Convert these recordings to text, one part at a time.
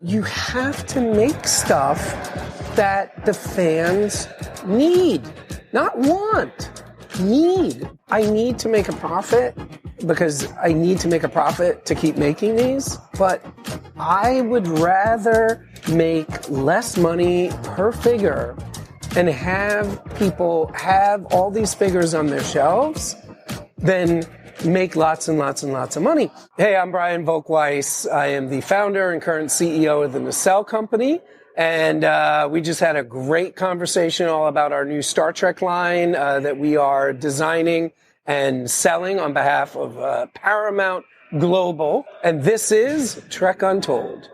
You have to make stuff that the fans need, not want, need. I need to make a profit because I need to make a profit to keep making these, but I would rather make less money per figure and have people have all these figures on their shelves than make lots and lots and lots of money. Hey, I'm Brian Volk-Weiss. I am the founder and current CEO of the Nacelle Company. And we just had a great conversation all about our new Star Trek line that we are designing and selling on behalf of Paramount Global. And this is Trek Untold.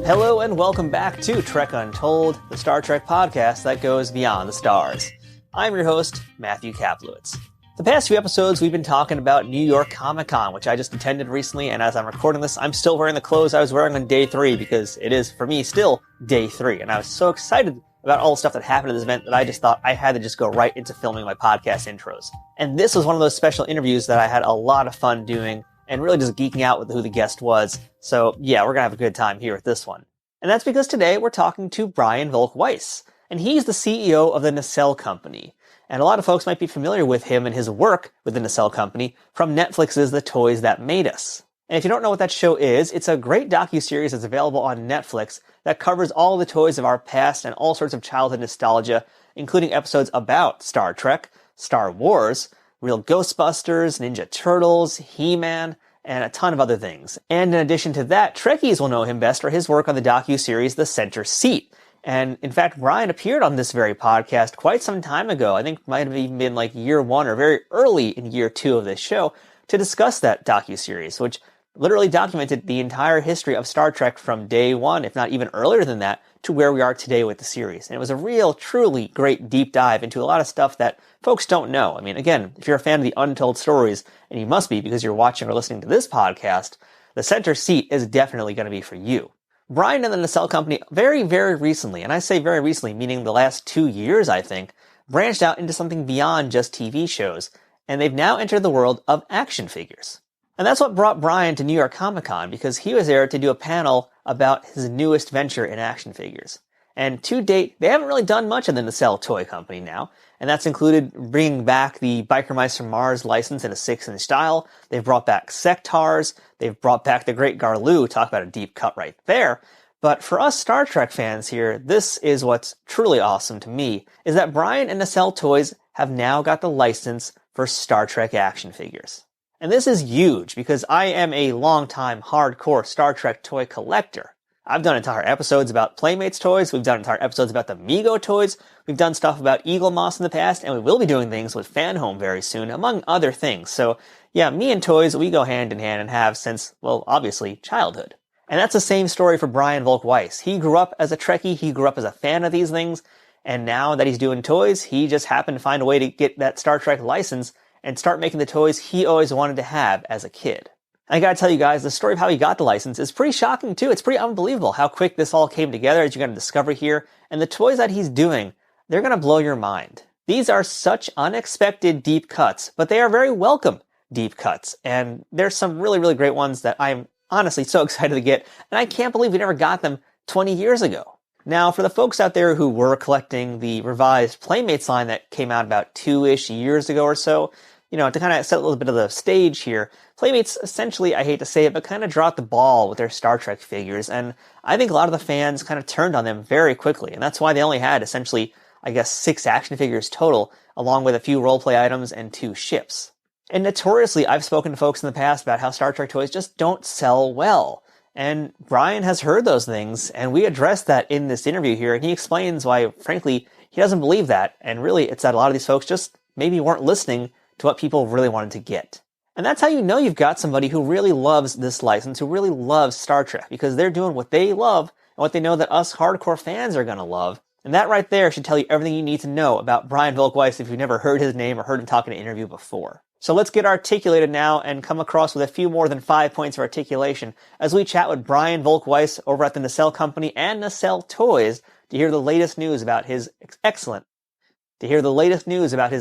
Hello and welcome back to Trek Untold, the Star Trek podcast that goes beyond the stars. I'm your host, Matthew Kaplowitz. The past few episodes we've been talking about New York Comic Con, which I just attended recently, and as I'm recording this, I'm still wearing the clothes I was wearing on day 3 because it is, for me, still day 3. And I was so excited about all the stuff that happened at this event that I just thought I had to just go right into filming my podcast intros. And this was one of those special interviews that I had a lot of fun doing and really just geeking out with who the guest was. So yeah, we're gonna have a good time here with this one. And that's because today we're talking to Brian Volk-Weiss, and he's the CEO of the Nacelle Company. And a lot of folks might be familiar with him and his work with the Nacelle Company from Netflix's The Toys That Made Us. And if you don't know what that show is, it's a great docuseries that's available on Netflix that covers all the toys of our past and all sorts of childhood nostalgia, including episodes about Star Trek, Star Wars, Real Ghostbusters, Ninja Turtles, He-Man, and a ton of other things. And in addition to that, Trekkies will know him best for his work on the docuseries The Center Seat. And in fact, Brian appeared on this very podcast quite some time ago. I think it might have even been like year 1 or very early in year 2 of this show to discuss that docuseries, which literally documented the entire history of Star Trek from day 1, if not even earlier than that, to where we are today with the series. And it was a real, truly great deep dive into a lot of stuff that folks don't know. I mean, again, if you're a fan of the Untold Stories, and you must be because you're watching or listening to this podcast, The Center Seat is definitely going to be for you. Brian and the Nacelle Company very, very recently, and I say very recently, meaning the last 2 years, I think, branched out into something beyond just TV shows, and they've now entered the world of action figures. And that's what brought Brian to New York Comic Con, because he was there to do a panel about his newest venture in action figures. And to date, they haven't really done much in the Nacelle Toy Company now, and that's included bringing back the Biker Mice from Mars license in a 6-inch style. They've brought back Sectars. They've brought back the Great Garloo. Talk about a deep cut right there. But for us Star Trek fans here, this is what's truly awesome to me, is that Brian and Nacelle Toys have now got the license for Star Trek action figures. And this is huge because I am a longtime hardcore Star Trek toy collector. I've done entire episodes about Playmates toys, we've done entire episodes about the Mego toys, we've done stuff about Eagle Moss in the past, and we will be doing things with Fan Home very soon, among other things. So yeah, me and toys, we go hand in hand and have since, well, obviously, childhood. And that's the same story for Brian Volk-Weiss. He grew up as a Trekkie, he grew up as a fan of these things, and now that he's doing toys, he just happened to find a way to get that Star Trek license and start making the toys he always wanted to have as a kid. I gotta tell you guys, the story of how he got the license is pretty shocking too. It's pretty unbelievable how quick this all came together, as you're gonna discover here. And the toys that he's doing, they're gonna blow your mind. These are such unexpected deep cuts, but they are very welcome deep cuts. And there's some really, really great ones that I'm honestly so excited to get. And I can't believe we never got them 20 years ago. Now, for the folks out there who were collecting the revised Playmates line that came out about 2-ish years ago or so, you know, to kind of set a little bit of the stage here, Playmates essentially, I hate to say it, but kind of dropped the ball with their Star Trek figures, and I think a lot of the fans kind of turned on them very quickly, and that's why they only had essentially, I guess, 6 action figures total, along with a few roleplay items and 2 ships. And notoriously, I've spoken to folks in the past about how Star Trek toys just don't sell well. And Brian has heard those things, and we addressed that in this interview here, and he explains why, frankly, he doesn't believe that, and really it's that a lot of these folks just maybe weren't listening to what people really wanted to get. And that's how you know you've got somebody who really loves this license, who really loves Star Trek, because they're doing what they love and what they know that us hardcore fans are going to love. And that right there should tell you everything you need to know about Brian Volk-Weiss if you've never heard his name or heard him talk in an interview before. So let's get articulated now and come across with a few more than 5 points of articulation as we chat with Brian Volk-Weiss over at the Nacelle Company and Nacelle Toys to hear the latest news about his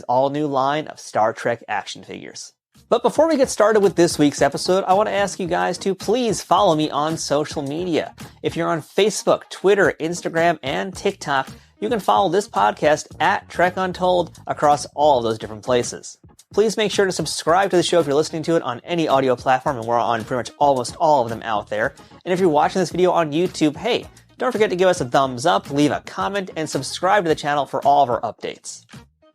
all-new line of Star Trek action figures. But before we get started with this week's episode, I want to ask you guys to please follow me on social media. If you're on Facebook, Twitter, Instagram, and TikTok, you can follow this podcast at Trek Untold across all of those different places. Please make sure to subscribe to the show if you're listening to it on any audio platform, and we're on pretty much almost all of them out there. And if you're watching this video on YouTube, hey, don't forget to give us a thumbs up, leave a comment, and subscribe to the channel for all of our updates.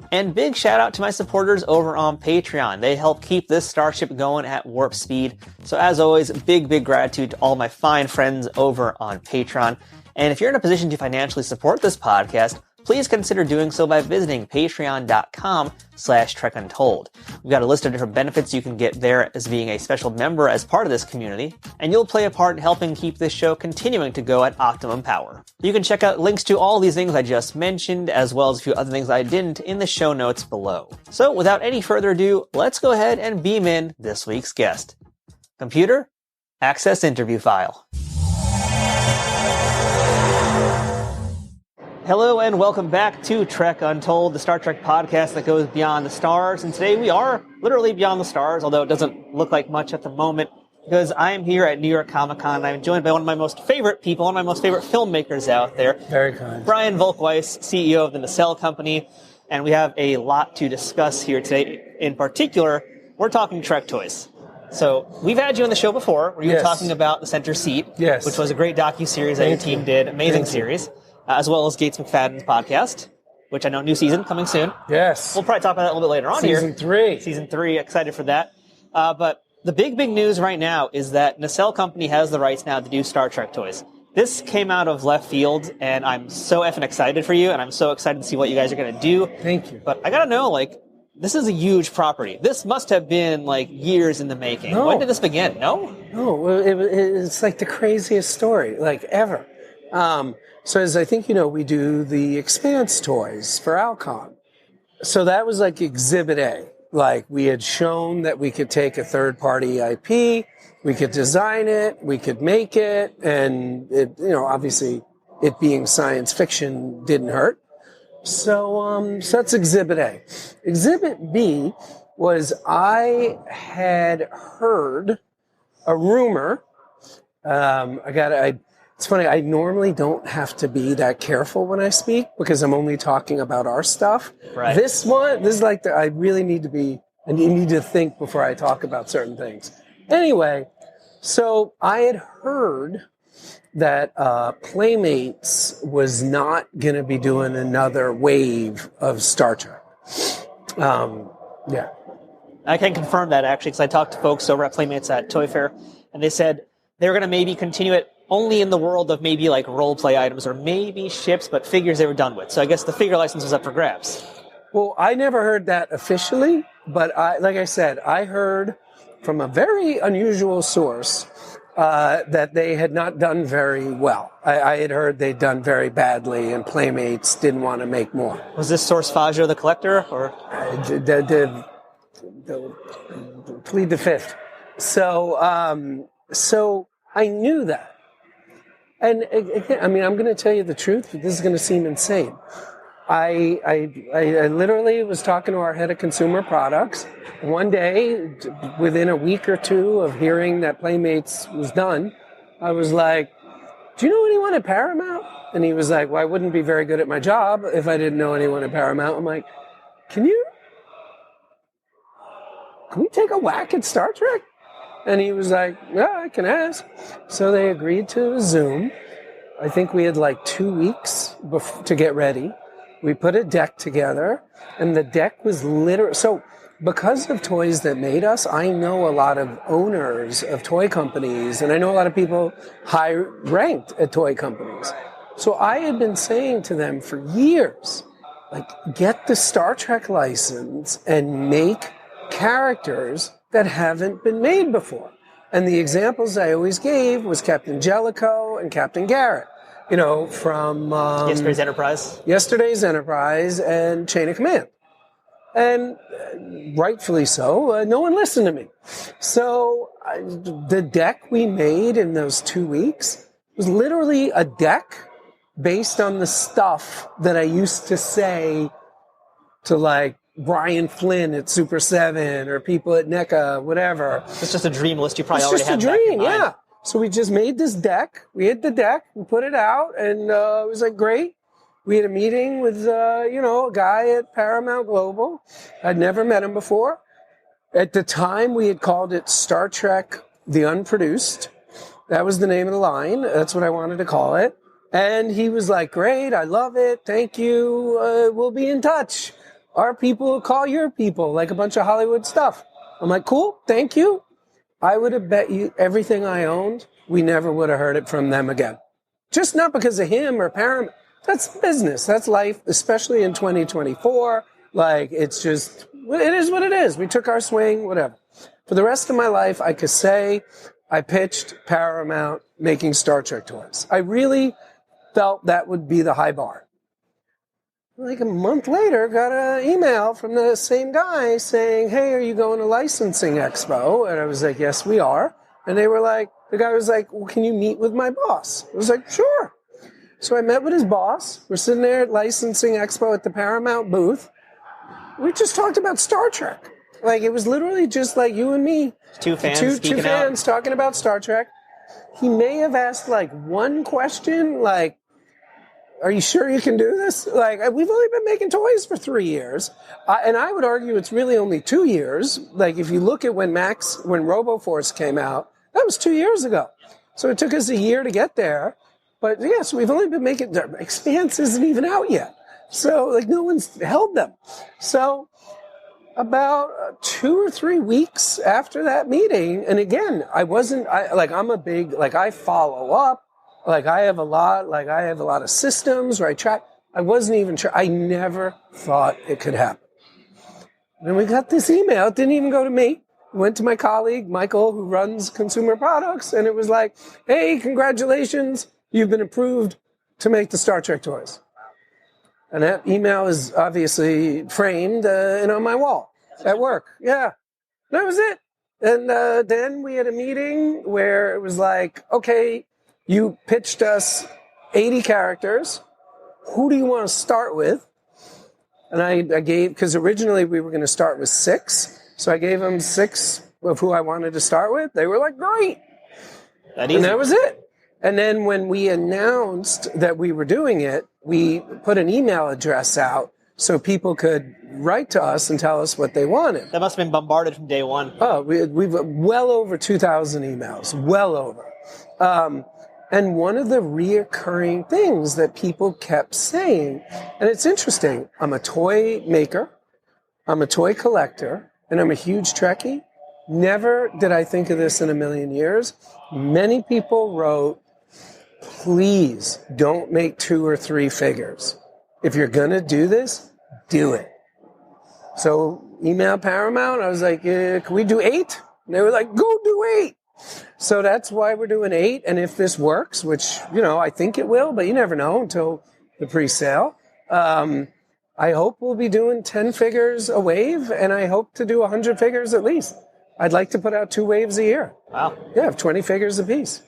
And big shout out to my supporters over on Patreon. They help keep this starship going at warp speed. So as always, big gratitude to all my fine friends over on Patreon. And if you're in a position to financially support this podcast, please consider doing so by visiting patreon.com/trekuntold. We've got a list of different benefits you can get there as being a special member as part of this community, and you'll play a part in helping keep this show continuing to go at optimum power. You can check out links to all these things I just mentioned, as well as a few other things I didn't, in the show notes below. So without any further ado, let's go ahead and beam in this week's guest. Computer, access interview file. Hello and welcome back to Trek Untold, the Star Trek podcast that goes beyond the stars. And today we are literally beyond the stars, although it doesn't look like much at the moment, because I am here at New York Comic Con. I'm joined by one of my most favorite people, one of my most favorite filmmakers out there. Very kind. Brian Volk-Weiss, CEO of the Nacelle Company. And we have a lot to discuss here today. In particular, we're talking Trek Toys. So we've had you on the show before, where you were talking about The Center Seat, which was a great docu-series that your team did. Amazing series. As well as Gates McFadden's podcast, which I know new season coming soon. Yes. We'll probably talk about that a little bit later on Season 3. Season 3, excited for that. But the big news right now is that Nacelle Company has the rights now to do Star Trek toys. This came out of left field, and I'm so effing excited for you, and I'm so excited to see what you guys are going to do. Thank you. But I got to know, this is a huge property. This must have been, years in the making. No. When did this begin? No? No, it's like the craziest story, ever. So as I think you know, we do the Expanse toys for Alcon. So that was Exhibit A. We had shown that we could take a third-party IP, we could design it, we could make it, and it, obviously it being science fiction didn't hurt. So that's Exhibit A. Exhibit B was I had heard a rumor. It's funny, I normally don't have to be that careful when I speak because I'm only talking about our stuff. Right. This is I really need to need to think before I talk about certain things. Anyway, so I had heard that Playmates was not going to be doing another wave of Star Trek. Yeah. I can confirm that, actually, because I talked to folks over at Playmates at Toy Fair, and they said they were going to maybe continue it only in the world of maybe role-play items or maybe ships, but figures they were done with. So I guess the figure license was up for grabs. Well, I never heard that officially, but like I said, I heard from a very unusual source that they had not done very well. I had heard they'd done very badly, and Playmates didn't want to make more. Was this source Faggio the Collector, or? Plead the fifth. So I knew that. And again, I'm going to tell you the truth, but this is going to seem insane. I literally was talking to our head of consumer products one day, within a week or two of hearing that Playmates was done. I was like, do you know anyone at Paramount? And he was like, well, I wouldn't be very good at my job if I didn't know anyone at Paramount. I'm like, can we take a whack at Star Trek? And he was like, yeah, I can ask. So they agreed to a Zoom. I think we had 2 weeks to get ready. We put a deck together, and the deck was literally... So because of Toys That Made Us, I know a lot of owners of toy companies, and I know a lot of people high-ranked at toy companies. So I had been saying to them for years, get the Star Trek license and make characters that haven't been made before. And the examples I always gave was Captain Jellicoe and Captain Garrett, from Yesterday's Enterprise and Chain of Command. And rightfully so, no one listened to me. So the deck we made in those 2 weeks was literally a deck based on the stuff that I used to say to like Brian Flynn at Super 7 or people at NECA, whatever. It's just a dream list you probably already had. It's just a dream, yeah. So we just made this deck. We hit the deck, we put it out, and it was like great. We had a meeting with, a guy at Paramount Global. I'd never met him before. At the time, we had called it Star Trek The Unproduced. That was the name of the line. That's what I wanted to call it. And he was like, great, I love it. Thank you. We'll be in touch. Our people will call your people, like a bunch of Hollywood stuff. I'm like, cool, thank you. I would have bet you everything I owned, we never would have heard it from them again. Just not because of him or Paramount. That's business. That's life, especially in 2024. Like, it's just, it is what it is. We took our swing, whatever. For the rest of my life, I could say I pitched Paramount making Star Trek toys. I really felt that would be the high bar. Like a month later, got an email from the same guy saying, hey, are you going to Licensing Expo? And I was like, yes, we are. And they were like, the guy was like, well, can you meet with my boss? I was like, sure. So I met with his boss. We're sitting there at Licensing Expo at the Paramount booth. We just talked about Star Trek. Like, it was literally just like you and me. Two fans talking about Star Trek. He may have asked, like, one question, like, are you sure you can do this? Like, we've only been making toys for 3 years. And I would argue it's really only 2 years. Like, if you look at when RoboForce came out, that was 2 years ago. So it took us a year to get there. But yes, we've only been making, Expanse isn't even out yet. So, like, no one's held them. So about 2 or 3 weeks after that meeting, and again, I follow up. Like, I have a lot of systems where I track. I wasn't even sure. I never thought it could happen. Then we got this email. It didn't even go to me. It went to my colleague, Michael, who runs consumer products, and it was like, hey, congratulations. You've been approved to make the Star Trek toys. And that email is obviously framed and on my wall at work. Yeah, that was it. And then we had a meeting where it was like, okay, you pitched us 80 characters. Who do you want to start with? And I gave, because originally we were going to start with 6. So I gave them 6 of who I wanted to start with. They were like, great. And that was it. And then when we announced that we were doing it, we put an email address out so people could write to us and tell us what they wanted. That must have been bombarded from day one. Oh, we've well over 2,000 emails, well over. And one of the reoccurring things that people kept saying, and it's interesting, I'm a toy maker, I'm a toy collector, and I'm a huge Trekkie. Never did I think of this in a million years. Many people wrote, please don't make 2 or 3 figures. If you're going to do this, do it. So email Paramount. I was like, can we do 8? And they were like, go do 8. So that's why we're doing 8. And if this works, which, I think it will, but you never know until the pre-sale. I hope we'll be doing 10 figures a wave, and I hope to do 100 figures at least. I'd like to put out 2 waves a year. Wow. Yeah, 20 figures a piece.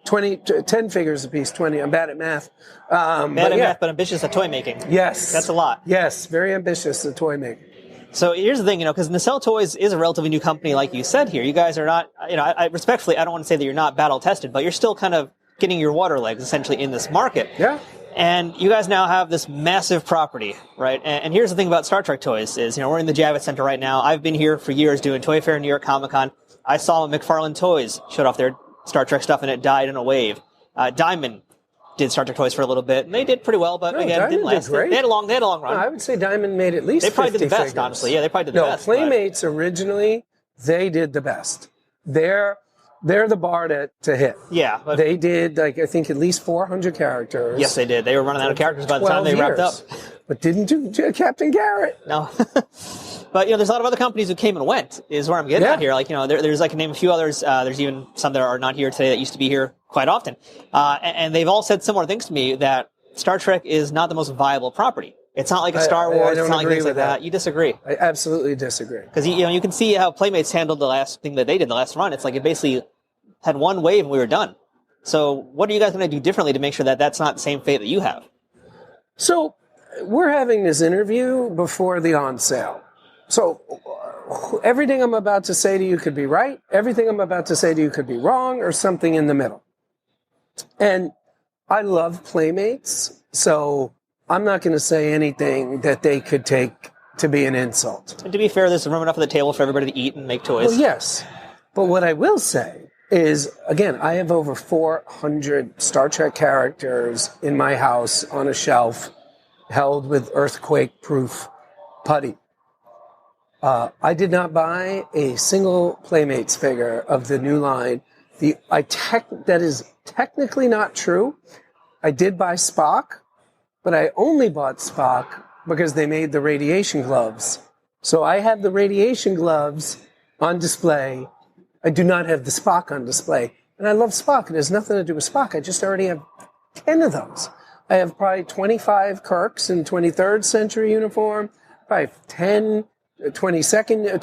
10 figures a piece, 20. I'm bad at math. Math, but ambitious at toy making. Yes. That's a lot. Yes, very ambitious at toy making. So here's the thing, because Nacelle Toys is a relatively new company, like you said here. You guys are not, I respectfully, I don't want to say that you're not battle tested, but you're still kind of getting your water legs essentially in this market. Yeah. And you guys now have this massive property, right? And here's the thing about Star Trek Toys is, we're in the Javits Center right now. I've been here for years doing Toy Fair, New York Comic Con. I saw McFarlane Toys showed off their Star Trek stuff, and it died in a wave. Diamond did Star Trek Toys for a little bit, and they did pretty well, but again, it didn't last. They had a long run. I would say Diamond made at least 50 They probably did the best, figures. Honestly. Yeah, they probably did the best. Playmates originally, they did the best. They're the bar to hit. Yeah. But they did, I think, at least 400 characters. Yes, they did. They were running out of characters by the time they wrapped up. But didn't do Captain Garrett. No. But, there's a lot of other companies who came and went, is where I'm getting at here. Like, there's, I can name a few others. There's even some that are not here today that used to be here quite often. And they've all said similar things to me, that Star Trek is not the most viable property. It's not like a Star Wars. It's not like things like that. You disagree. I absolutely disagree. Because, you can see how Playmates handled the last thing that they did, the last run. It's like it basically had one wave and we were done. So what are you guys going to do differently to make sure that that's not the same fate that you have? So we're having this interview before the on sale. So everything I'm about to say to you could be right. Everything I'm about to say to you could be wrong, or something in the middle. And I love Playmates, so I'm not going to say anything that they could take to be an insult. And to be fair, there's room enough at the table for everybody to eat and make toys. Well, yes. But what I will say is, again, I have over 400 Star Trek characters in my house on a shelf, held with earthquake-proof putty. I did not buy a single Playmates figure of the new line. That is technically not true. I did buy Spock, but I only bought Spock because they made the radiation gloves. So I have the radiation gloves on display. I do not have the Spock on display. And I love Spock. It has nothing to do with Spock. I just already have 10 of those. I have probably 25 Kirks in 23rd century uniform, probably 10 22nd,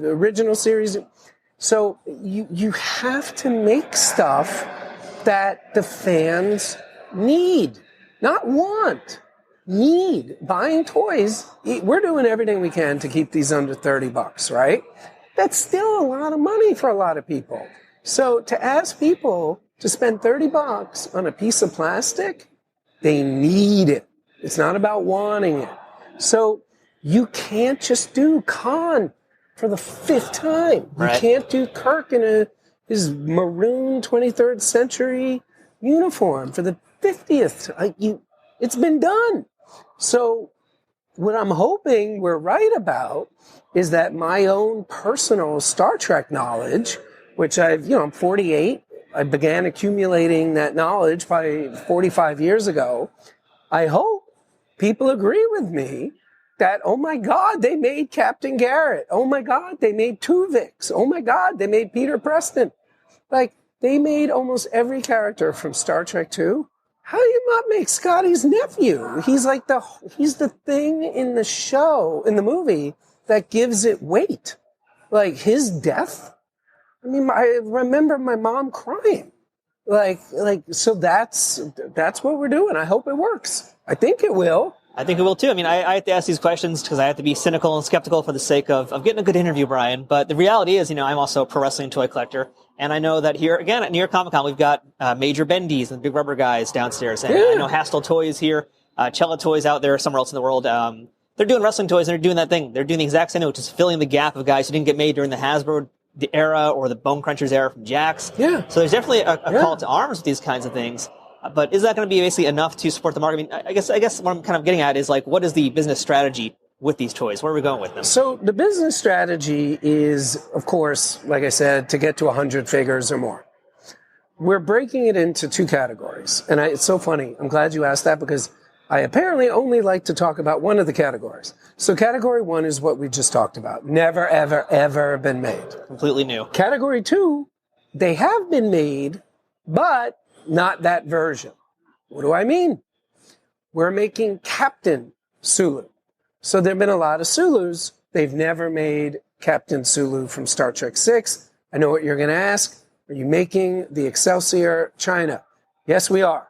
the original series. So you have to make stuff that the fans need, not want, need. Buying toys, we're doing everything we can to keep these under $30, right? That's still a lot of money for a lot of people. So to ask people to spend $30 on a piece of plastic, they need it. It's not about wanting it. So you can't just do Khan for the 5th time. You can't do Kirk in his maroon 23rd century uniform for the 50th. It's been done. So what I'm hoping we're right about is that my own personal Star Trek knowledge, which I'm 48. I began accumulating that knowledge probably 45 years ago. I hope people agree with me that, oh my God, they made Captain Garrett. Oh my God, they made Tuvix. Oh my God, they made Peter Preston. Like, they made almost every character from Star Trek 2. How do you not make Scotty's nephew? He's the thing in the show, in the movie, that gives it weight. Like, his death. I mean, I remember my mom crying. So that's what we're doing. I hope it works. I think it will. I think it will too. I mean, I have to ask these questions because I have to be cynical and skeptical for the sake of getting a good interview, Brian. But the reality is, I'm also a pro wrestling toy collector. And I know that here, again, at New York Comic Con, we've got Major Bendy's and the big rubber guys downstairs. And I know Nacelle Toys here, Cella Toys out there somewhere else in the world. They're doing wrestling toys and they're doing that thing. They're doing the exact same thing, which is filling the gap of guys who didn't get made during the Hasbro era or the Bone Crunchers era from Jax. Yeah. So there's definitely a call to arms with these kinds of things. But is that going to be basically enough to support the market? I mean, I guess what I'm kind of getting at is, like, what is the business strategy with these toys? Where are we going with them? So the business strategy is, of course, like I said, to get to 100 figures or more. We're breaking it into 2 categories. And it's so funny. I'm glad you asked that because I apparently only like to talk about one of the categories. So category 1 is what we just talked about. Never, ever, ever been made. Completely new. Category 2, they have been made, but not that version. What do I mean? We're making Captain Sulu. So there have been a lot of Sulus. They've never made Captain Sulu from Star Trek 6. I know what you're going to ask. Are you making the Excelsior China? Yes, we are.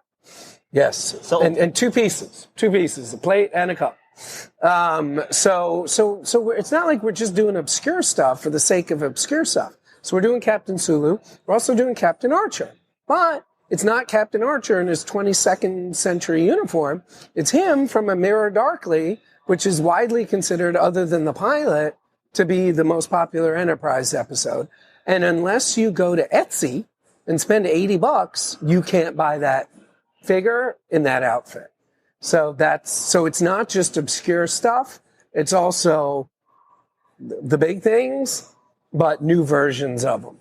Yes. So, and 2 pieces, a plate and a cup. So it's not like we're just doing obscure stuff for the sake of obscure stuff. So we're doing Captain Sulu. We're also doing Captain Archer. But it's not Captain Archer in his 22nd century uniform. It's him from A Mirror Darkly, which is widely considered, other than the pilot, to be the most popular Enterprise episode. And unless you go to Etsy and spend $80, you can't buy that figure in that outfit. So it's not just obscure stuff. It's also the big things, but new versions of them.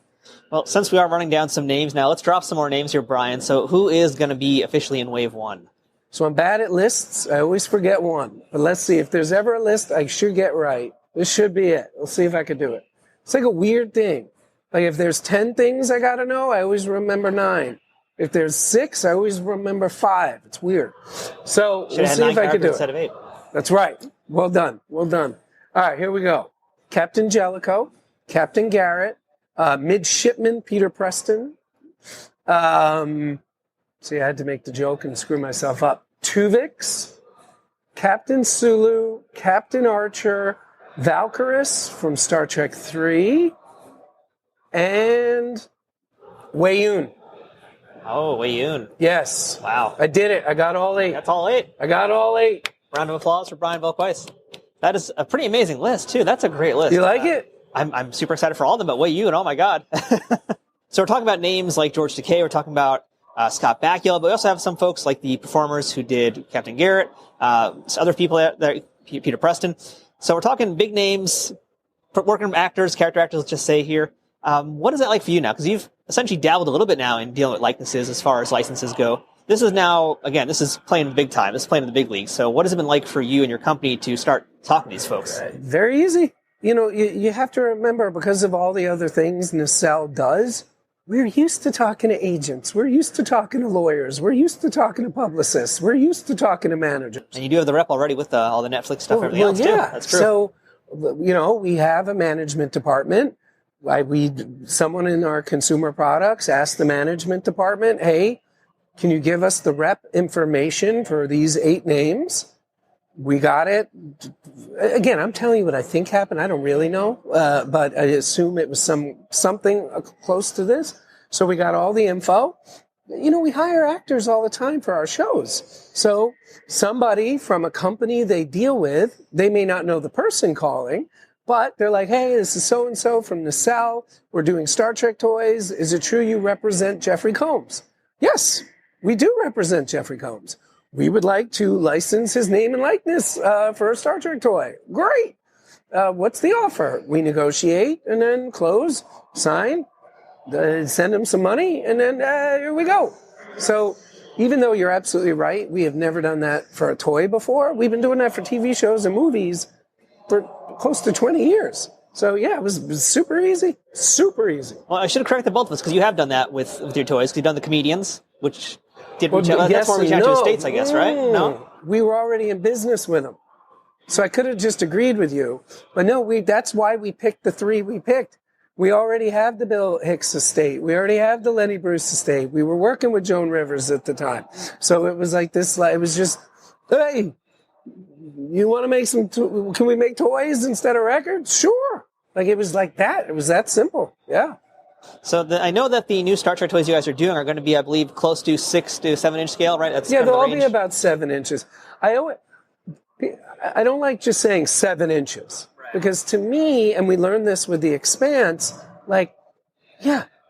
Well, since we are running down some names now, let's drop some more names here, Brian. So who is going to be officially in Wave 1? So I'm bad at lists. I always forget one. But let's see. If there's ever a list I should get right, This should be it. We'll see if I can do it. It's like a weird thing. Like if there's 10 things I got to know, I always remember 9. If there's 6, I always remember 5. It's weird. So we'll see if I can do it. Instead of 8. That's right. Well done. Well done. All right, here we go. Captain Jellicoe, Captain Garrett, Midshipman Peter Preston. See, I had to make the joke and screw myself up. Tuvix, Captain Sulu, Captain Archer, Valkyris from Star Trek 3, and Wei-Yun. Oh, Wei-Yun. Yes. Wow. I did it. I got all 8. That's all 8. I got all 8. Round of applause for Brian Volk-Weiss. That is a pretty amazing list, too. That's a great list. You like it? I'm super excited for all of them, but Wei-Yun, oh my God. So we're talking about names like George Takei. We're talking about Scott Bakula, but we also have some folks like the performers who did Captain Garrett, other people that Peter Preston. So we're talking big names, working actors, character actors, let's just say here. What is that like for you now? Because you've essentially dabbled a little bit now in dealing with likenesses as far as licenses go. This is now, again, this is playing big time. This is playing in the big leagues. So what has it been like for you and your company to start talking to these folks? Very easy. You know, you have to remember, because of all the other things Nacelle does, we're used to talking to agents. We're used to talking to lawyers. We're used to talking to publicists. We're used to talking to managers. And you do have the rep already with all the Netflix stuff and everything else, too. That's true. So, you know, we have a management department. Someone in our consumer products asked the management department, hey, can you give us the rep information for these 8 names? We got it. Again, I'm telling you what I think happened. I don't really know, but I assume it was something close to this. So we got all the info. You know, we hire actors all the time for our shows. So somebody from a company they deal with, they may not know the person calling, but they're like, hey, this is so-and-so from Nacelle. We're doing Star Trek toys. Is it true you represent Jeffrey Combs? Yes, we do represent Jeffrey Combs. We would like to license his name and likeness for a Star Trek toy. Great. What's the offer? We negotiate and then close, sign, send him some money, and then here we go. So even though you're absolutely right, we have never done that for a toy before. We've been doing that for TV shows and movies for close to 20 years. So yeah, it was super easy. Super easy. Well, I should have corrected both of us, because you have done that with your toys, because you've done the comedians, which... That's where we reach out to the States, I guess, right? No? We were already in business with them. So I could have just agreed with you. But no, that's why we picked the 3 we picked. We already have the Bill Hicks estate. We already have the Lenny Bruce estate. We were working with Joan Rivers at the time. So it was like this, it was just, hey, you want to make can we make toys instead of records? Sure. Like it was like that. It was that simple. Yeah. So I know that the new Star Trek toys you guys are doing are going to be, I believe, close to 6 to 7 inch scale, right? That's they'll all be about 7 inches. I don't like just saying 7 inches, because to me, and we learned this with The Expanse,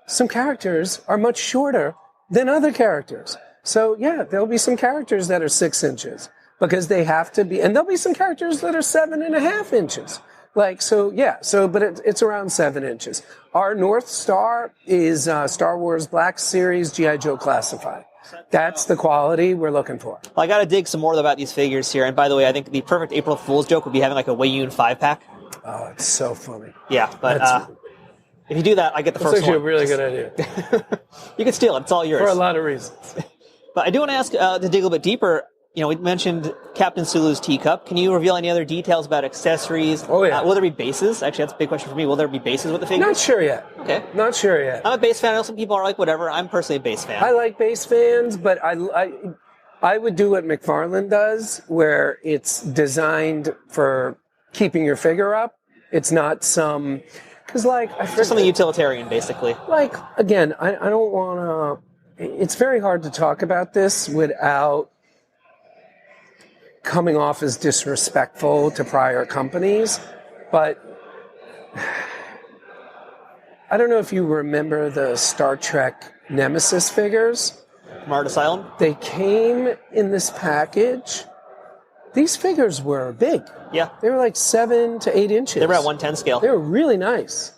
some characters are much shorter than other characters. So yeah, there'll be some characters that are 6 inches because they have to be, and there'll be some characters that are 7.5 inches. But it's around 7 inches. Our North Star is Star Wars Black Series G.I. Joe Classified. That's the quality we're looking for. Well, I got to dig some more about these figures here. And by the way, I think the perfect April Fool's joke would be having like a Wei-Yun 5-pack. Oh, it's so funny. Yeah, but if you do that, I get the first one. It's actually a really good idea. You can steal it. It's all yours. For a lot of reasons. But I do want to ask, to dig a little bit deeper, we mentioned Captain Sulu's teacup. Can you reveal any other details about accessories? Oh, yeah. Will there be bases? Actually, that's a big question for me. Will there be bases with the figures? Not sure yet. Okay. Not sure yet. I'm a base fan. I know some people are like, whatever. I'm personally a base fan. I like base fans, but I would do what McFarlane does, where it's designed for keeping your figure up. It's not because just something utilitarian, basically. Again, I don't want to, it's very hard to talk about this without coming off as disrespectful to prior companies, but I don't know if you remember the Star Trek Nemesis figures. Mars Asylum? They came in this package. These figures were big. Yeah. They were like 7 to 8 inches. They were at 110 scale. They were really nice.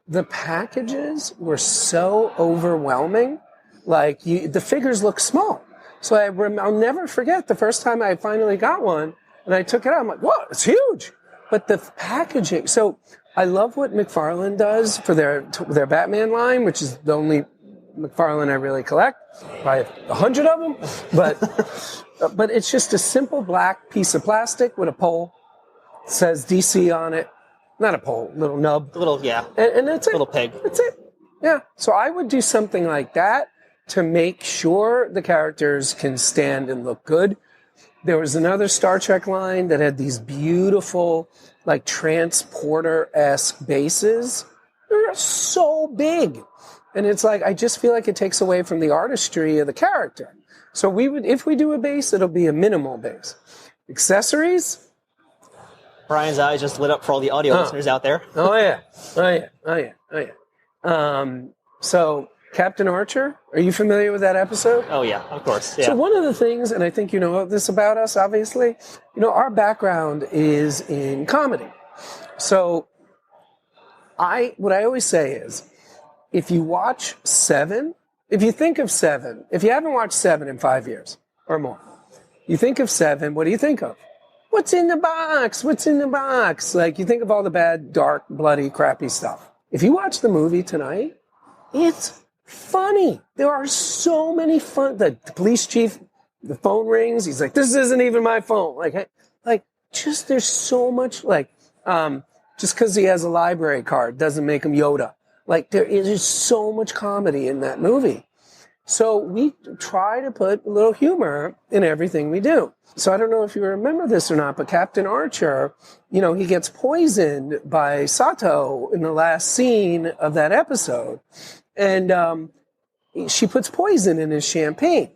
The packages were so overwhelming. The figures look small. So I'll never forget the first time I finally got one, and I took it out. I'm like, whoa, it's huge. but the packaging. So I love what McFarlane does for their Batman line, which is the only McFarlane I really collect. Probably 100 of them, but it's just a simple black piece of plastic with a pole. It says DC on it. Not a pole, little nub. And that's it. Little peg. That's it. Yeah. So I would do something like that to make sure the characters can stand and look good. There was another Star Trek line that had these beautiful, like, transporter-esque bases. They're so big. And it's like, I just feel like it takes away from the artistry of the character. So if we do a base, it'll be a minimal base. Accessories? Brian's eyes just lit up for all the audio listeners out there. Oh yeah. So Captain Archer, are you familiar with that episode? Oh yeah, of course. Yeah. So one of the things, and I think you know this about us, obviously, our background is in comedy. So what I always say is, if you watch Seven, if you think of Seven, if you haven't watched Seven in 5 years or more, you think of Seven, what do you think of? What's in the box? What's in the box? Like, you think of all the bad, dark, bloody, crappy stuff. If you watch the movie tonight, it's funny. There are so many fun. The police chief, the phone rings. He's like, "This isn't even my phone." Just there's so much, just because he has a library card doesn't make him Yoda. There is so much comedy in that movie. So we try to put a little humor in everything we do. So I don't know if you remember this or not, but Captain Archer, he gets poisoned by Sato in the last scene of that episode. And she puts poison in his champagne.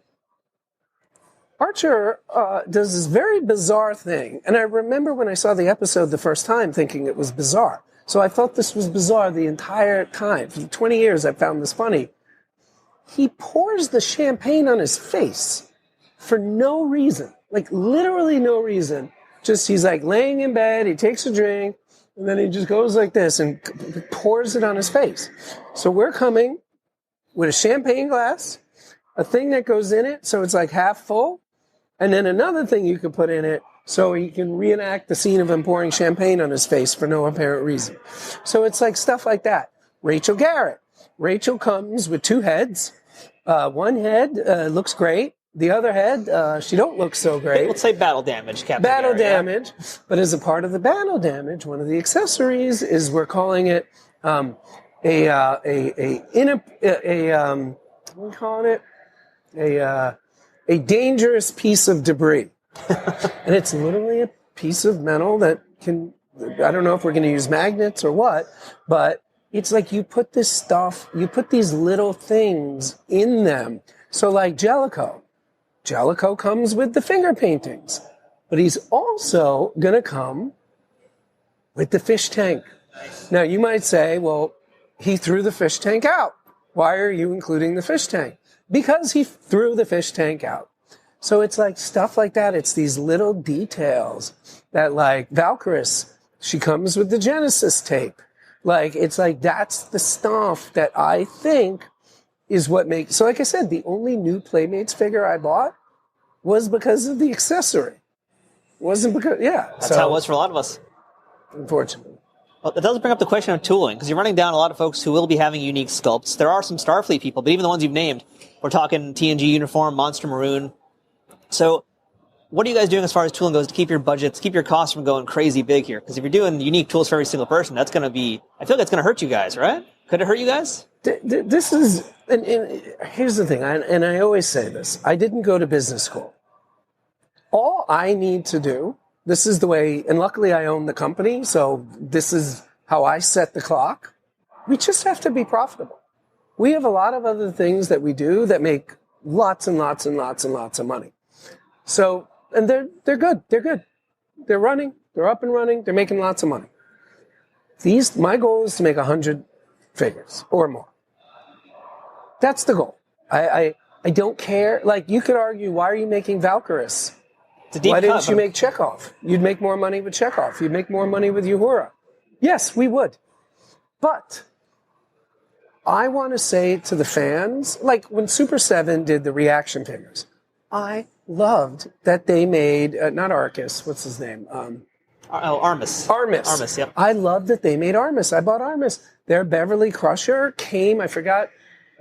Archer does this very bizarre thing. And I remember when I saw the episode the first time thinking it was bizarre. So I thought this was bizarre the entire time. For 20 years, I found this funny. He pours the champagne on his face for no reason. Literally no reason. Just, he's laying in bed, he takes a drink, and then he just goes like this and pours it on his face. So we're coming with a champagne glass, a thing that goes in it, so it's half full, and then another thing you can put in it so he can reenact the scene of him pouring champagne on his face for no apparent reason. So it's stuff like that. Rachel Garrett. Rachel comes with two heads. One head looks great. The other head, she don't look so great. Let's say battle damage, Captain Battle Garrett, damage. Yeah. But as a part of the battle damage, one of the accessories is we're calling it what are we calling it? A dangerous piece of debris. And it's literally a piece of metal that can, I don't know if we're going to use magnets or what, but it's you put this stuff, you put these little things in them. So Jellicoe. Jellicoe comes with the finger paintings, but he's also going to come with the fish tank. Now, you might say, well, he threw the fish tank out. Why are you including the fish tank? Because he threw the fish tank out. So it's stuff like that. It's these little details that Valkyris, she comes with the Genesis tape. That's the stuff that I think is what makes... So like I said, the only new Playmates figure I bought was because of the accessory. It wasn't because... Yeah. That's how it was for a lot of us. Unfortunately. Well, that does bring up the question of tooling, because you're running down a lot of folks who will be having unique sculpts. There are some Starfleet people, but even the ones you've named, we're talking TNG uniform, Monster Maroon. So what are you guys doing as far as tooling goes to keep your budgets, keep your costs from going crazy big here? Because if you're doing unique tools for every single person, that's going to be... I feel like it's going to hurt you guys, right? Could it hurt you guys? This is... And here's the thing, and I always say this. I didn't go to business school. All I need to do, this is the way... And luckily I own the company, so this is how I set the clock. We just have to be profitable. We have a lot of other things that we do that make lots and lots and lots and lots of money. So... And they're good. They're good. They're running. They're up and running. They're making lots of money. My goal is to make 100 figures or more. That's the goal. I don't care. You could argue, why are you making Valkyris? Why didn't you make Chekhov? You'd make more money with Chekhov. You'd make more money with Uhura. Yes, we would. But I want to say to the fans, when Super 7 did the reaction figures, I loved that they made, not Arcus, what's his name? Armis. Armis. Armis, yep. I love that they made Armis. I bought Armis. Their Beverly Crusher came, I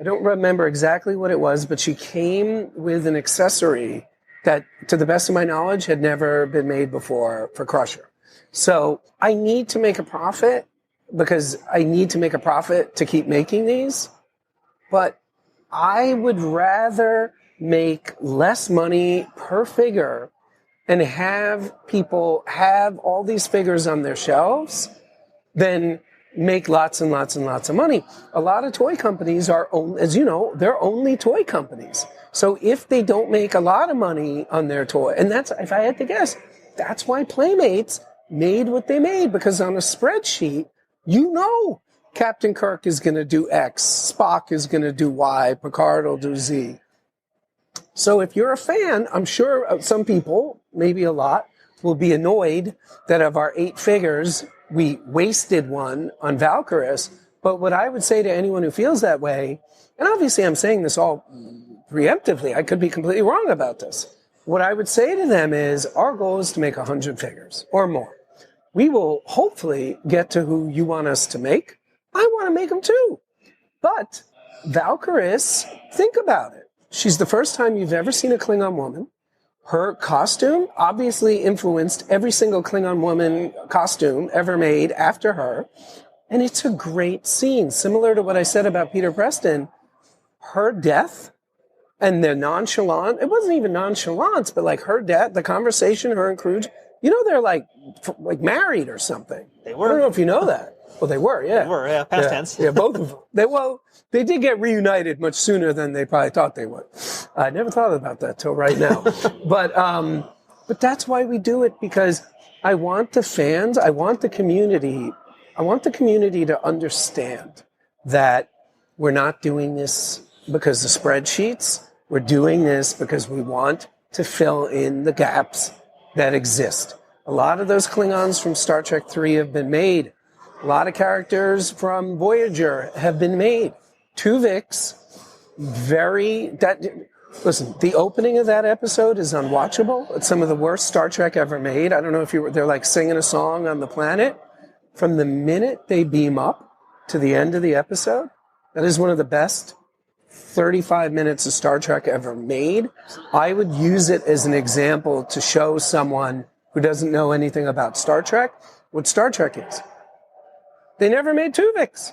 don't remember exactly what it was, but she came with an accessory that, to the best of my knowledge, had never been made before for Crusher. So I need to make a profit because I need to make a profit to keep making these. But I would rather make less money per figure and have people have all these figures on their shelves than make lots and lots and lots of money. A lot of toy companies are, as you know, they're only toy companies. So if they don't make a lot of money on their toy, and that's, if I had to guess, that's why Playmates made what they made, because on a spreadsheet, you know Captain Kirk is going to do X, Spock is going to do Y, Picard will do Z. So if you're a fan, I'm sure some people, maybe a lot, will be annoyed that of our 8 figures, we wasted one on Valkyris. But what I would say to anyone who feels that way, and obviously I'm saying this all preemptively, I could be completely wrong about this. What I would say to them is our goal is to make 100 figures or more. We will hopefully get to who you want us to make. I want to make them too. But Valkyris, think about it. She's the first time you've ever seen a Klingon woman. Her costume obviously influenced every single Klingon woman costume ever made after her. And it's a great scene. Similar to what I said about Peter Preston, her death and the nonchalant, it wasn't even nonchalance, but like her death, the conversation, her and Cruge, you know, they're like married or something. They were. I don't know if you know that. Well, they were, yeah. They were, yeah. Past tense. Yeah, both of them. They did get reunited much sooner than they probably thought they would. I never thought about that till right now. But that's why we do it, because I want the fans, I want the community to understand that we're not doing this because of spreadsheets. We're doing this because we want to fill in the gaps that exist. A lot of those Klingons from Star Trek 3 have been made. A lot of characters from Voyager have been made. Tuvix, listen, the opening of that episode is unwatchable. It's some of the worst Star Trek ever made. I don't know if they're like singing a song on the planet. From the minute they beam up to the end of the episode, that is one of the best 35 minutes of Star Trek ever made. I would use it as an example to show someone who doesn't know anything about Star Trek what Star Trek is. They never made Tuvix.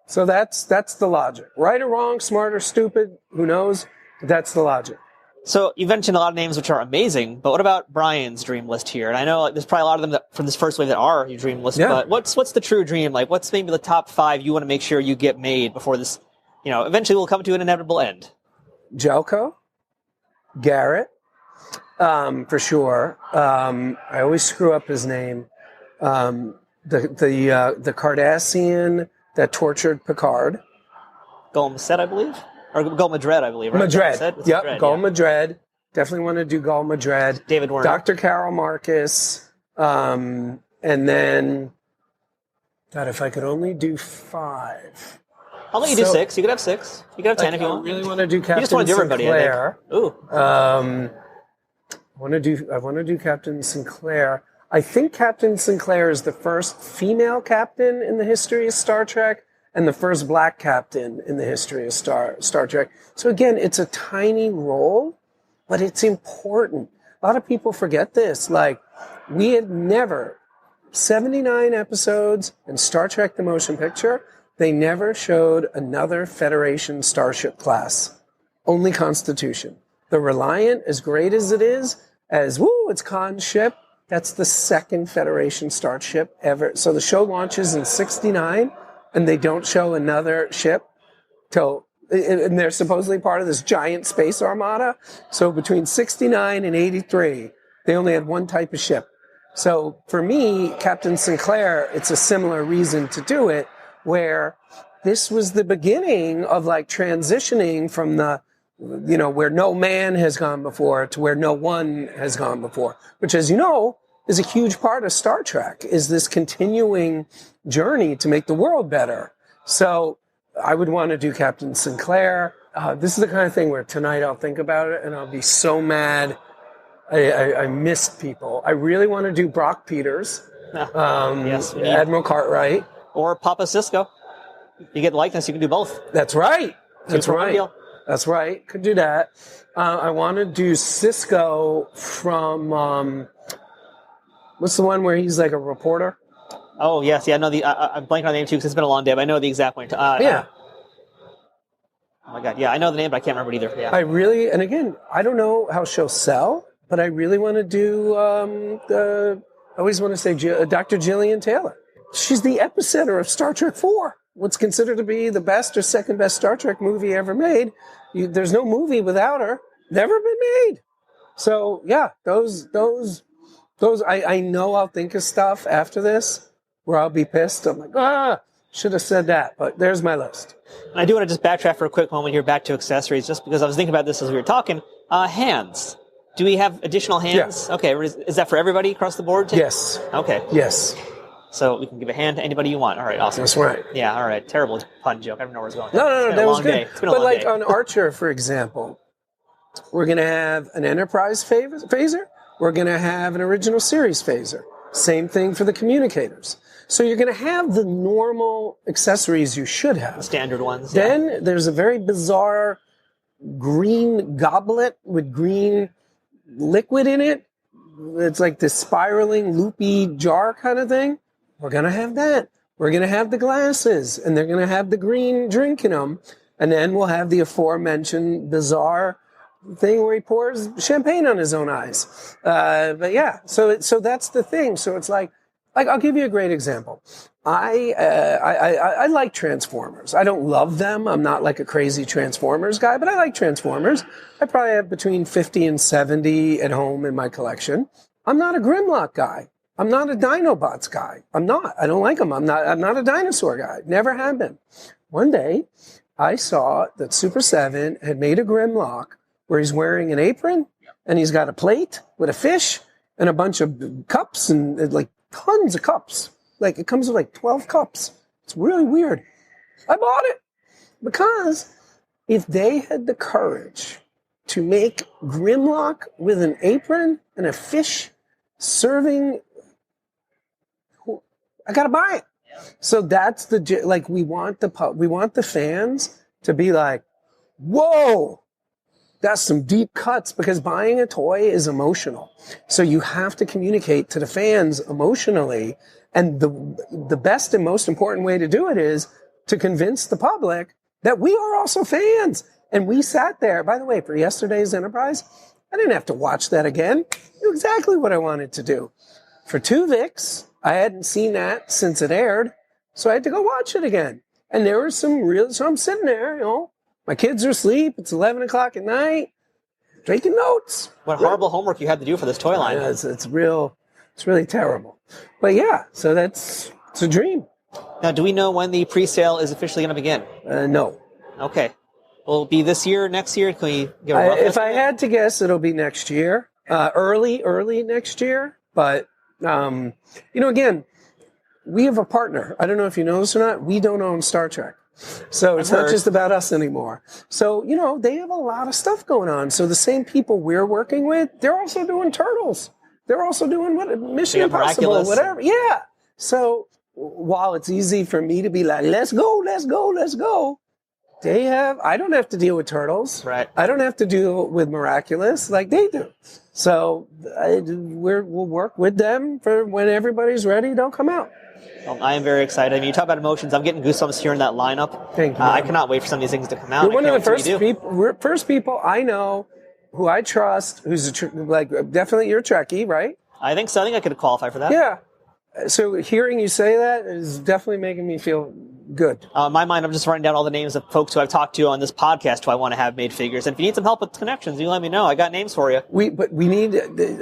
So that's the logic. Right or wrong, smart or stupid, who knows? But that's the logic. So you mentioned a lot of names which are amazing, but what about Brian's dream list here? And I know there's probably a lot of them from this first wave that are your dream list, but what's the true dream? Like, what's maybe the top 5 you want to make sure you get made before this, eventually will come to an inevitable end? Jelko, Garrett, for sure. I always screw up his name. The Cardassian that tortured Picard. Gul Maced, I believe? Or Gul Madred, I believe, right? Madred. Yep, Gul Madred. Definitely want to do Gul Madred. David Warner. Dr. Carol Marcus. And then, God, if I could only do 5. I'll let you do 6. You could have 6. You could have 10 if you want. I really want to do Captain You just want to do everybody, Sinclair. I think. Ooh. I want to do Captain Sinclair. I think Captain Sinclair is the first female captain in the history of Star Trek and the first black captain in the history of Star Trek. So again, it's a tiny role, but it's important. A lot of people forget this. Like, we had never, 79 episodes in Star Trek the Motion Picture, they never showed another Federation starship class. Only Constitution. The Reliant, as great as it is, it's Khan's ship, that's the second Federation starship ever. So the show launches in 69, and they don't show another ship and they're supposedly part of this giant space armada. So between 69 and 83, they only had one type of ship. So for me, Captain Sinclair, it's a similar reason to do it, where this was the beginning of like transitioning from the, where no man has gone before to where no one has gone before, which, as you know, is a huge part of Star Trek, is this continuing journey to make the world better. So I would want to do Captain Sinclair. This is the kind of thing where tonight I'll think about it and I'll be so mad I missed people. I really want to do Brock Peters, Yes, Admiral Cartwright. or Papa Cisco. You get likeness, you can do both. That's right. That's Two for one right. deal. That's right. Could do that. I want to do Cisco from, what's the one where he's like a reporter? Oh, yes. Yeah, I know I'm blanking on the name too because it's been a long day, but I know the exact one. Yeah. Oh, my God. Yeah, I know the name, but I can't remember it either. Yeah. I really, and again, I don't know how she'll sell, but I really want to do, I always want to say Dr. Gillian Taylor. She's the epicenter of Star Trek 4. What's considered to be the best or second best Star Trek movie ever made. There's no movie without her. Never been made. So yeah, those. I know I'll think of stuff after this where I'll be pissed. I'm like, should have said that. But there's my list. And I do want to just backtrack for a quick moment here back to accessories, just because I was thinking about this as we were talking. Hands. Do we have additional hands? Yeah. Okay. Is that for everybody across the board? Yes. Okay. Yes. So we can give a hand to anybody you want. All right, awesome. That's right. Yeah, all right. Terrible pun joke. I don't know where it's going. No, that was good. Day. It's been a long day. On Archer, for example, we're going to have an Enterprise phaser. We're going to have an original series phaser. Same thing for the communicators. So you're going to have the normal accessories you should have. The standard ones. Then there's a very bizarre green goblet with green liquid in it. It's like this spiraling, loopy jar kind of thing. We're going to have that. We're going to have the glasses, and they're going to have the green drink in them. And then we'll have the aforementioned bizarre thing where he pours champagne on his own eyes. But yeah, so that's the thing. So it's like I'll give you a great example. I like Transformers. I don't love them. I'm not like a crazy Transformers guy, but I like Transformers. I probably have between 50 and 70 at home in my collection. I'm not a Grimlock guy. I'm not a Dinobots guy. I'm not. I don't like them. I'm not a dinosaur guy. Never have been. One day, I saw that Super 7 had made a Grimlock where he's wearing an apron and he's got a plate with a fish and a bunch of cups and like tons of cups. Like it comes with like 12 cups. It's really weird. I bought it because if they had the courage to make Grimlock with an apron and a fish serving, I gotta buy it. So that's we want the fans to be like, whoa, that's some deep cuts, because buying a toy is emotional. So you have to communicate to the fans emotionally. And the best and most important way to do it is to convince the public that we are also fans. And we sat there, by the way, for yesterday's Enterprise, I didn't have to watch that again. I knew exactly what I wanted to do. For Tuvix, I hadn't seen that since it aired, so I had to go watch it again. And there were so I'm sitting there, my kids are asleep, it's 11 o'clock at night, taking notes. What horrible homework you had to do for this toy line. Yeah, it's really terrible. But yeah, so it's a dream. Now, do we know when the pre-sale is officially going to begin? No. Okay. Will it be this year, next year? Can we give a rough If estimate? I had to guess, it'll be next year, early next year. But, again, we have a partner. I don't know if you know this or not. We don't own Star Trek. So it's not just about us anymore. So, they have a lot of stuff going on. So the same people we're working with, they're also doing Turtles. They're also doing Mission Impossible, Miraculous. whatever. Yeah. So while it's easy for me to be like, let's go, I don't have to deal with Turtles. Right. I don't have to deal with Miraculous like they do. So we'll work with them for when everybody's ready, they'll come out. Well, I am very excited. I mean, you talk about emotions. I'm getting goosebumps hearing that lineup. Thank you. I cannot wait for some of these things to come out. You're one of the first people I know who I trust, who's definitely you're a Trekkie, right? I think so. I think I could qualify for that. Yeah. So hearing you say that is definitely making me feel good. In my mind, I'm just writing down all the names of folks who I've talked to on this podcast who I want to have made figures. And if you need some help with connections, you let me know. I got names for you. But we need,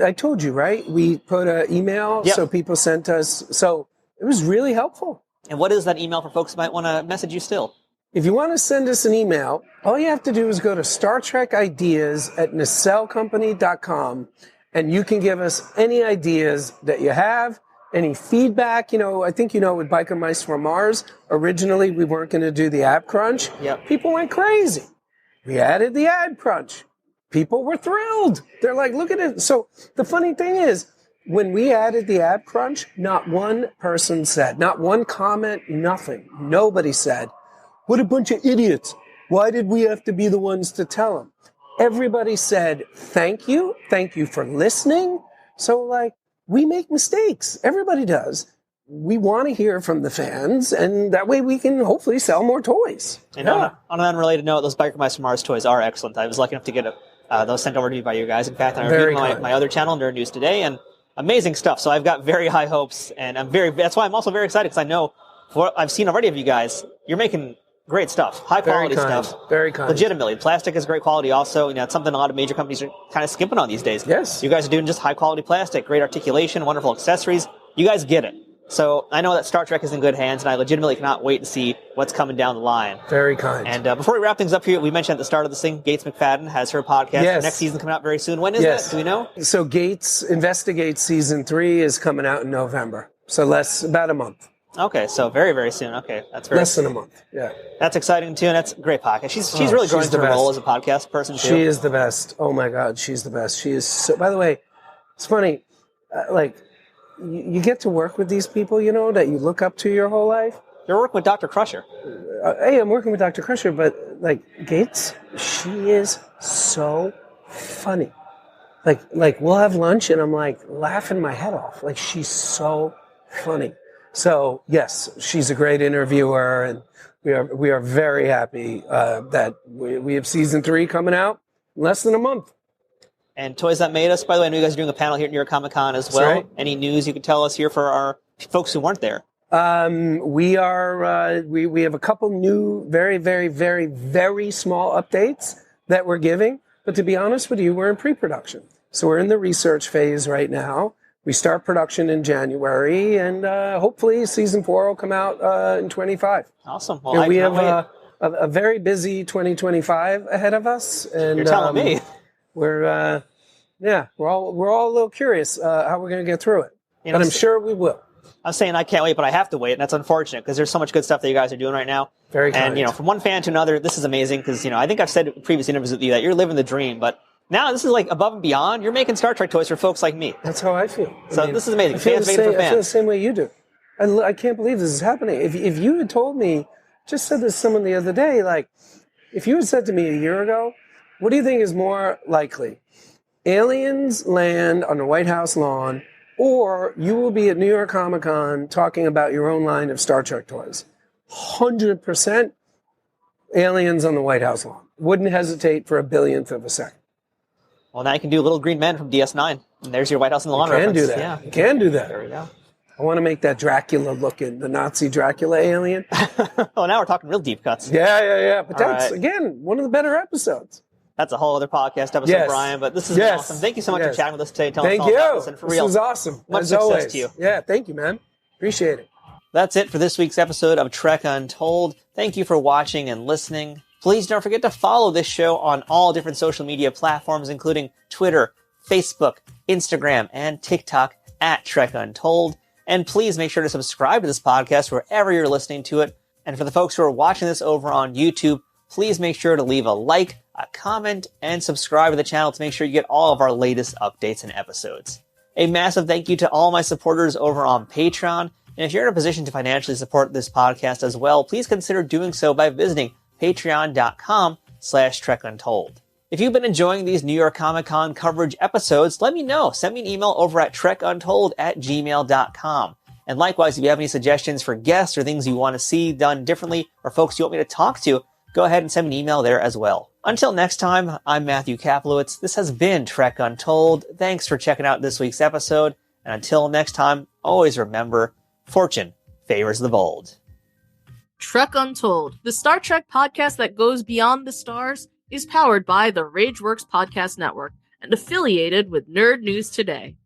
I told you, right? We put an email, Yep. So people sent us. So it was really helpful. And what is that email for folks who might want to message you still? If you want to send us an email, all you have to do is go to Star Trek Ideas at nacellecompany.com, and you can give us any ideas that you have, any feedback. I think with Biker Mice from Mars, originally we weren't going to do the ad crunch. Yep. People went crazy. We added the ad crunch. people were thrilled. They're like, look at it. So the funny thing is, when we added the ab crunch, not one person said, not one comment, nothing. Nobody said, what a bunch of idiots. Why did we have to be the ones to tell them? Everybody said, thank you for listening. So like, we make mistakes. Everybody does. We want to hear from the fans, and that way we can hopefully sell more toys. And on an unrelated note, those Bikermice Mars toys are excellent. I was lucky enough to get those sent over to me by you guys. In fact, I reviewed my other channel, Nerd News Today, and amazing stuff. So I've got very high hopes, and that's why I'm also very excited, because I know what I've seen already of you guys, you're making great stuff, high quality stuff. Very kind. Legitimately. Plastic is great quality also. It's something a lot of major companies are kind of skipping on these days. Yes. You guys are doing just high quality plastic, great articulation, wonderful accessories. You guys get it. So I know that Star Trek is in good hands, and I legitimately cannot wait to see what's coming down the line. Very kind. And before we wrap things up here, we mentioned at the start of this thing, Gates McFadden has her podcast. Yes. Next season coming out very soon. When is that? Do we know? So Gates Investigate Season 3 is coming out in November. So about a month. Okay, so very, very soon. Okay, that's very less than a month. Yeah, that's exciting too, and that's a great podcast. She's really growing into her role as a podcast person too. She is the best. Oh my God, she's the best. She is. So, by the way, it's funny. You get to work with these people, that you look up to your whole life. You're working with Dr. Crusher. Hey, I'm working with Dr. Crusher, but Gates, she is so funny. Like we'll have lunch, and I'm like laughing my head off. Like she's so funny. So yes, she's a great interviewer, and we are very happy that we have season 3 coming out in less than a month. And Toys That Made Us, by the way, I know you guys are doing a panel here at New York Comic Con as well. Right. Any news you could tell us here for our folks who weren't there? We have a couple new, very, very, very, very small updates that we're giving. But to be honest with you, we're in pre-production. So we're in the research phase right now. We start production in January, and hopefully season 4 will come out in 25. Awesome. Well, we have a very busy 2025 ahead of us. And you're telling me. We're all a little curious how we're going to get through it. But I'm sure we will. I'm saying I can't wait, but I have to wait, and that's unfortunate because there's so much good stuff that you guys are doing right now. Very kind. And from one fan to another, this is amazing because I think I've said in previous interviews with you that you're living the dream, but now this is like above and beyond. You're making Star Trek toys for folks like me. That's how I feel. This is amazing. I feel the same way you do. I can't believe this is happening. If you had told me, just said this to someone the other day, like if you had said to me a year ago, what do you think is more likely? Aliens land on the White House lawn, or you will be at New York Comic Con talking about your own line of Star Trek toys. 100% aliens on the White House lawn. Wouldn't hesitate for a billionth of a second. Well, now you can do Little Green Men from DS9. And there's your White House on the lawn reference. You can do that. Yeah. You can do that. There we go. I want to make that Dracula looking, the Nazi Dracula alien. Oh, now we're talking real deep cuts. Yeah. But that's, again, one of the better episodes. That's a whole other podcast episode, Brian, but this is awesome. Thank you so much for chatting with us today. Thank you. And for real, this is awesome. Much as success always. to you. Yeah, thank you, man. Appreciate it. That's it for this week's episode of Trek Untold. Thank you for watching and listening. Please don't forget to follow this show on all different social media platforms, including Twitter, Facebook, Instagram, and TikTok at Trek Untold. And please make sure to subscribe to this podcast wherever you're listening to it. And for the folks who are watching this over on YouTube, please make sure to leave a like, a comment, and subscribe to the channel to make sure you get all of our latest updates and episodes. A massive thank you to all my supporters over on Patreon. And if you're in a position to financially support this podcast as well, please consider doing so by visiting patreon.com/TrekUntold. If you've been enjoying these New York Comic Con coverage episodes, let me know. Send me an email over at trekuntold@gmail.com. And likewise, if you have any suggestions for guests or things you want to see done differently or folks you want me to talk to, go ahead and send me an email there as well. Until next time, I'm Matthew Kaplowitz. This has been Trek Untold. Thanks for checking out this week's episode. And until next time, always remember, fortune favors the bold. Trek Untold, the Star Trek podcast that goes beyond the stars, is powered by the Rageworks Podcast Network and affiliated with Nerd News Today.